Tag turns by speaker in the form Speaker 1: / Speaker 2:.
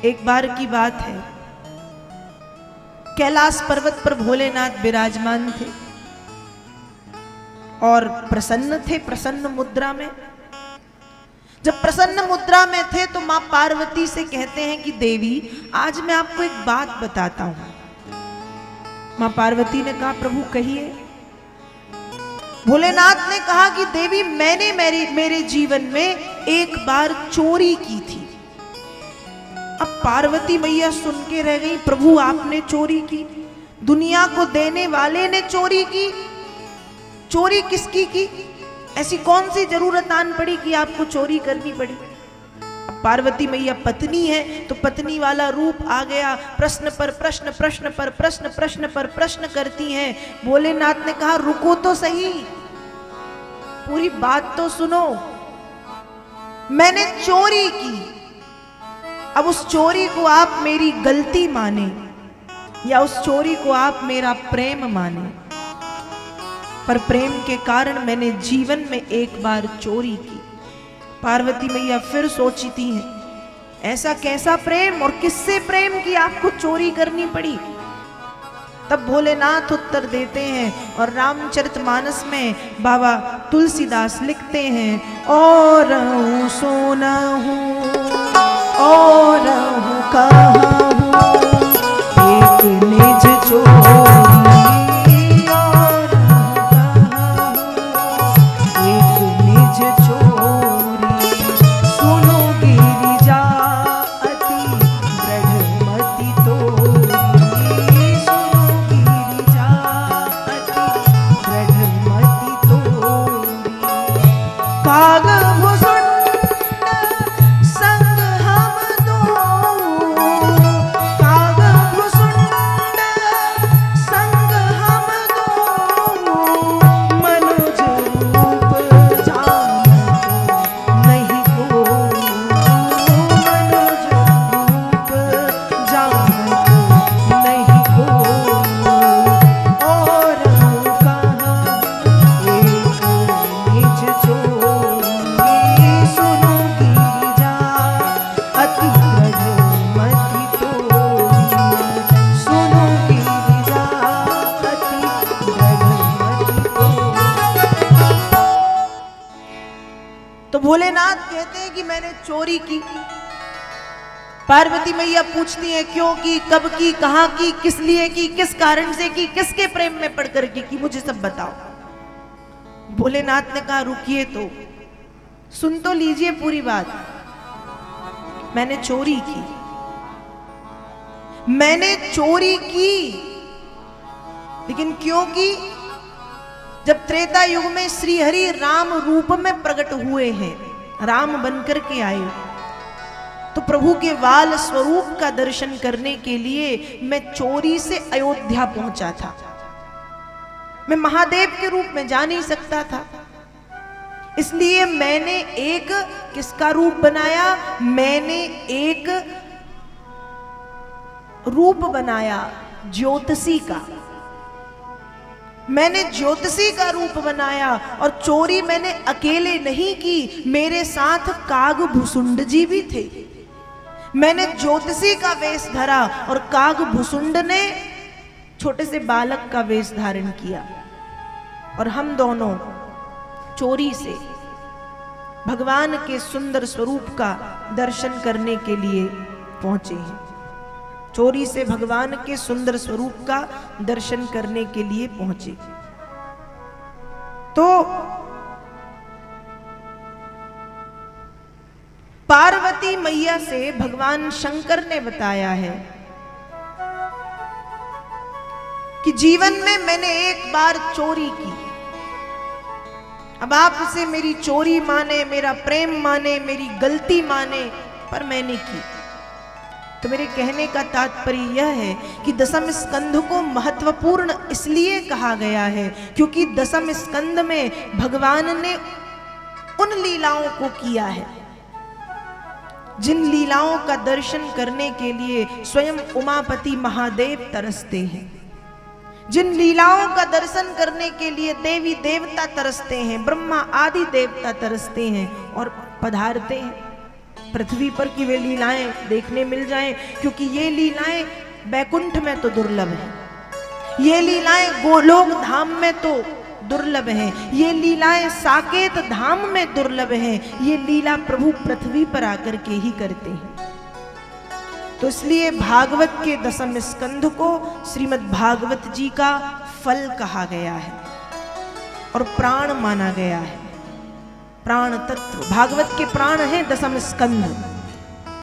Speaker 1: एक बार की बात है, कैलाश पर्वत पर भोलेनाथ विराजमान थे और प्रसन्न थे, प्रसन्न मुद्रा में। जब प्रसन्न मुद्रा में थे तो मां पार्वती से कहते हैं कि देवी आज मैं आपको एक बात बताता हूं। मां पार्वती ने कहा प्रभु कहिए। भोलेनाथ ने कहा कि देवी मैंने मेरे जीवन में एक बार चोरी की थी। अब पार्वती मैया सुन के रह गई, प्रभु आपने चोरी की? दुनिया को देने वाले ने चोरी की? चोरी किसकी की? ऐसी कौन सी जरूरत आन पड़ी कि आपको चोरी करनी पड़ी? पार्वती मैया पत्नी है तो पत्नी वाला रूप आ गया, प्रश्न पर प्रश्न, प्रश्न पर प्रश्न, प्रश्न पर प्रश्न करती हैं। भोलेनाथ ने कहा रुको तो सही, पूरी बात तो सुनो। मैंने चोरी की, अब उस चोरी को आप मेरी गलती माने या उस चोरी को आप मेरा प्रेम माने, पर प्रेम के कारण मैंने जीवन में एक बार चोरी की। पार्वती मैया फिर सोचती हैं ऐसा कैसा प्रेम और किससे प्रेम की आपको चोरी करनी पड़ी? तब भोलेनाथ उत्तर देते हैं और रामचरितमानस में बाबा तुलसीदास लिखते हैं और हूँ सोना हूँ और हूँ कहाँ हूँ एक निज चोरी और एक निज चोरी सुनो गिरिजा अति दृढ़मति तोरी सुनो गिरिजा अति दृढ़मति तोरी काग भोलेनाथ कहते हैं कि मैंने चोरी की। पार्वती मैया पूछती है क्यों की, कब की, कहां की, किस लिए की, किस कारण से की, किसके प्रेम में पड़कर की, मुझे सब बताओ। भोलेनाथ ने कहा रुकिए तो सुन तो लीजिए पूरी बात। मैंने चोरी की, मैंने चोरी की, लेकिन क्यों की? जब त्रेता युग में श्री हरि राम रूप में प्रकट हुए हैं, राम बनकर के आए, तो प्रभु के वाल स्वरूप का दर्शन करने के लिए मैं चोरी से अयोध्या पहुंचा था। मैं महादेव के रूप में जा नहीं सकता था, इसलिए मैंने एक किसका रूप बनाया? मैंने एक रूप बनाया ज्योतिषी का। मैंने ज्योतिषी का रूप बनाया और चोरी मैंने अकेले नहीं की, मेरे साथ काग भुसुंड जी भी थे। मैंने ज्योतिषी का वेश धरा और काग भुसुंड ने छोटे से बालक का वेश धारण किया और हम दोनों चोरी से भगवान के सुंदर स्वरूप का दर्शन करने के लिए पहुंचे हैं। चोरी से भगवान के सुंदर स्वरूप का दर्शन करने के लिए पहुंचे। तो पार्वती मैया से भगवान शंकर ने बताया है कि जीवन में मैंने एक बार चोरी की, अब आप इसे मेरी चोरी माने, मेरा प्रेम माने, मेरी गलती माने, पर मैंने की। तो मेरे कहने का तात्पर्य यह है कि दशम स्कंध को महत्वपूर्ण इसलिए कहा गया है क्योंकि दशम स्कंध में भगवान ने उन लीलाओं को किया है जिन लीलाओं का दर्शन करने के लिए स्वयं उमापति महादेव तरसते हैं, जिन लीलाओं का दर्शन करने के लिए देवी देवता तरसते हैं, ब्रह्मा आदि देवता तरसते हैं और पधारते हैं। पृथ्वी पर की वे लीलाएं देखने मिल जाएं, क्योंकि ये लीलाएं बैकुंठ में तो दुर्लभ हैं, ये लीलाएं गोलोक धाम में तो दुर्लभ हैं, ये लीलाएं साकेत धाम में दुर्लभ हैं, ये लीला प्रभु पृथ्वी पर आकर के ही करते हैं। तो इसलिए भागवत के दशम स्कंध को श्रीमद् भागवत जी का फल कहा गया है और प्राण माना गया है। प्राण तत्व भागवत के प्राण है दशम स्कंध।